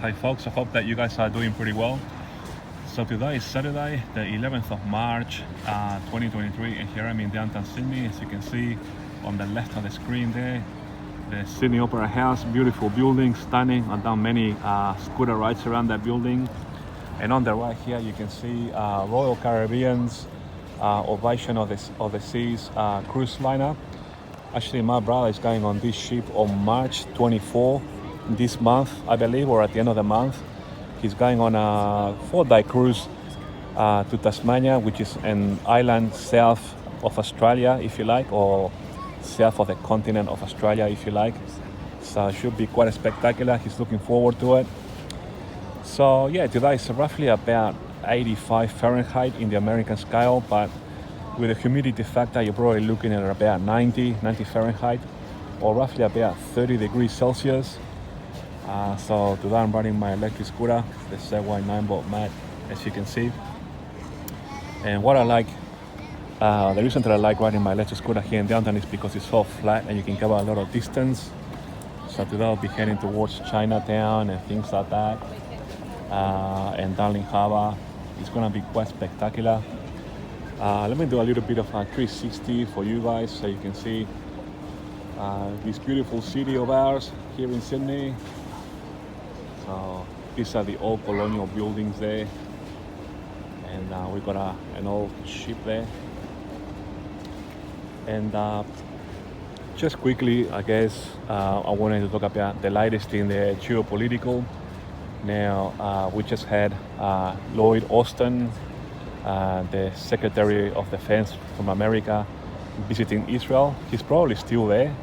Hi folks, I hope that you guys are doing pretty well. So today is Saturday, the 11th of March, 2023, and here I'm in downtown Sydney. As you can see on the left of the screen there, the Sydney Opera House, beautiful building, stunning. I've done many scooter rides around that building. And on the right here, you can see Royal Caribbean's Ovation of the Seas cruise liner. Actually, my brother is going on this ship on March 24 this month, I believe, or at the end of the month. He's going on a 4-day cruise to Tasmania, which is an island south of Australia, if you like, or south of the continent of Australia, if you like. So it should be quite spectacular. He's looking forward to it. So yeah, today is roughly about 85 Fahrenheit in the American scale, but with a humidity factor, you're probably looking at about 90 Fahrenheit, or roughly about 30 degrees Celsius. So today I'm riding my electric scooter, the Segway 9-volt mat, as you can see. And what I like, the reason that I like riding my electric scooter here in downtown is because it's so flat and you can cover a lot of distance. So today I'll be heading towards Chinatown and things like that, and Darling Harbour. It's gonna be quite spectacular. Let me do a little bit of a 360 for you guys so you can see this beautiful city of ours here in Sydney. So these are the old colonial buildings there, and we got an old ship there. And just quickly, I guess I wanted to talk about the latest in the geopolitical. Now we just had Lloyd Austin, the Secretary of Defense from America, visiting Israel. He's probably still there.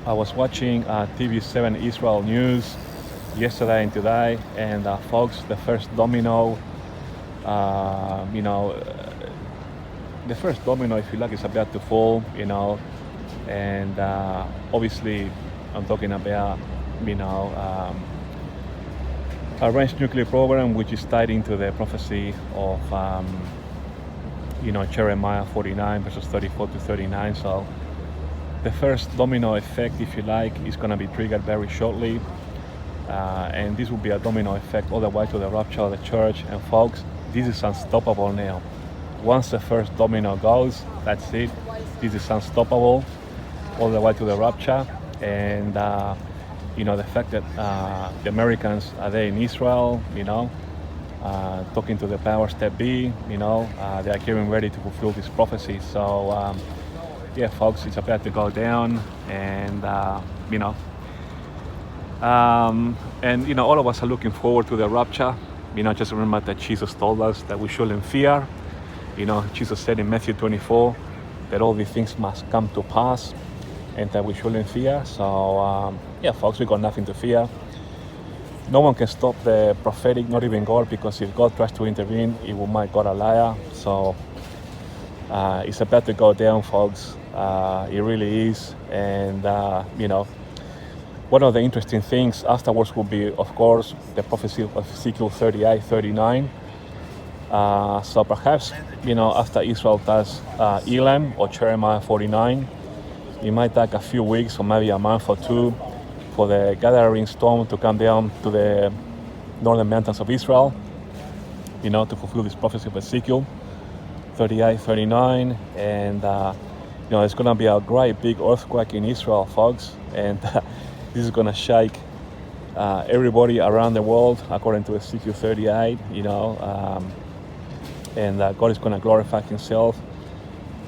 I was watching TV7 Israel News yesterday and today, and folks, the first domino, the first domino, if you like, is about to fall, and obviously I'm talking about, Iran's nuclear program, which is tied into the prophecy of, Jeremiah 49 verses 34 to 39. So the first domino effect, if you like, is going to be triggered very shortly. And this will be a domino effect all the way to the rapture of the church. And folks, this is unstoppable now. Once the first domino goes, that's it. This is unstoppable all the way to the rapture. And the fact that the Americans are there in Israel, talking to the powers that be, they are getting ready to fulfill this prophecy. So, yeah, folks, it's about to go down, and all of us are looking forward to the rapture. Just remember that Jesus told us that we shouldn't fear. Jesus said in Matthew 24 that all these things must come to pass, and that we shouldn't fear. So, yeah, folks, we got nothing to fear. No one can stop the prophetic, not even God, because if God tries to intervene, it will make God a liar. So it's about to go down, folks. It really is. And, one of the interesting things afterwards will be, of course, the prophecy of Ezekiel 38, 39. So perhaps, after Israel does Elam or Jeremiah 49, it might take a few weeks or maybe a month or two for the gathering storm to come down to the northern mountains of Israel, to fulfill this prophecy of Ezekiel 38, 39. And, there's going to be a great big earthquake in Israel, folks. And this is going to shake everybody around the world, according to Ezekiel 38, and God is going to glorify himself.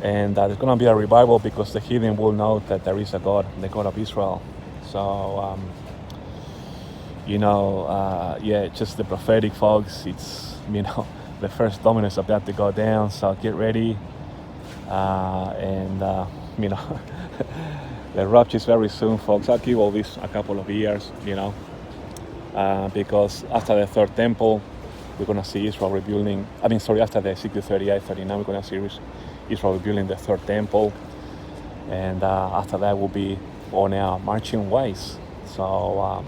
And there's going to be a revival because the heathen will know that there is a God, the God of Israel. So, just the prophetic, folks. It's, the first domino is about to go down, so get ready. The rapture is very soon, folks. I'll give all this a couple of years, because after the third temple, we're going to see Israel rebuilding. After the Ezekiel 38, 39, we're going to see Israel rebuilding the third temple. And after that, we'll be on our marching ways. So,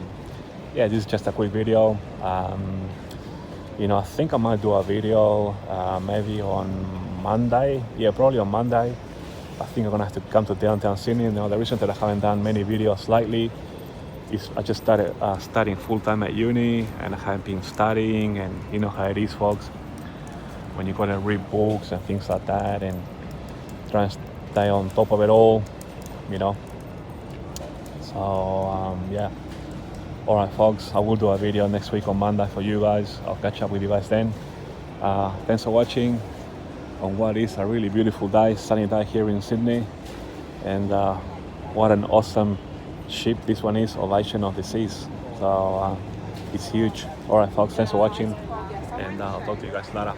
this is just a quick video. I think I might do a video maybe on Monday. Yeah, probably on Monday. I think I'm going to have to come to downtown Sydney. The reason that I haven't done many videos lately I just started studying full-time at uni, and I have been studying, and you know how it is, folks, when you gotta read books and things like that and try and stay on top of it all, you know. So yeah. Alright folks, I will do a video next week on Monday for you guys. I'll catch up with you guys then. Thanks for watching on what is a really beautiful day, sunny day here in Sydney. And what an awesome ship this one is, Ovation of the Seas. So it's huge. Alright folks, thanks for watching, and I'll talk to you guys later.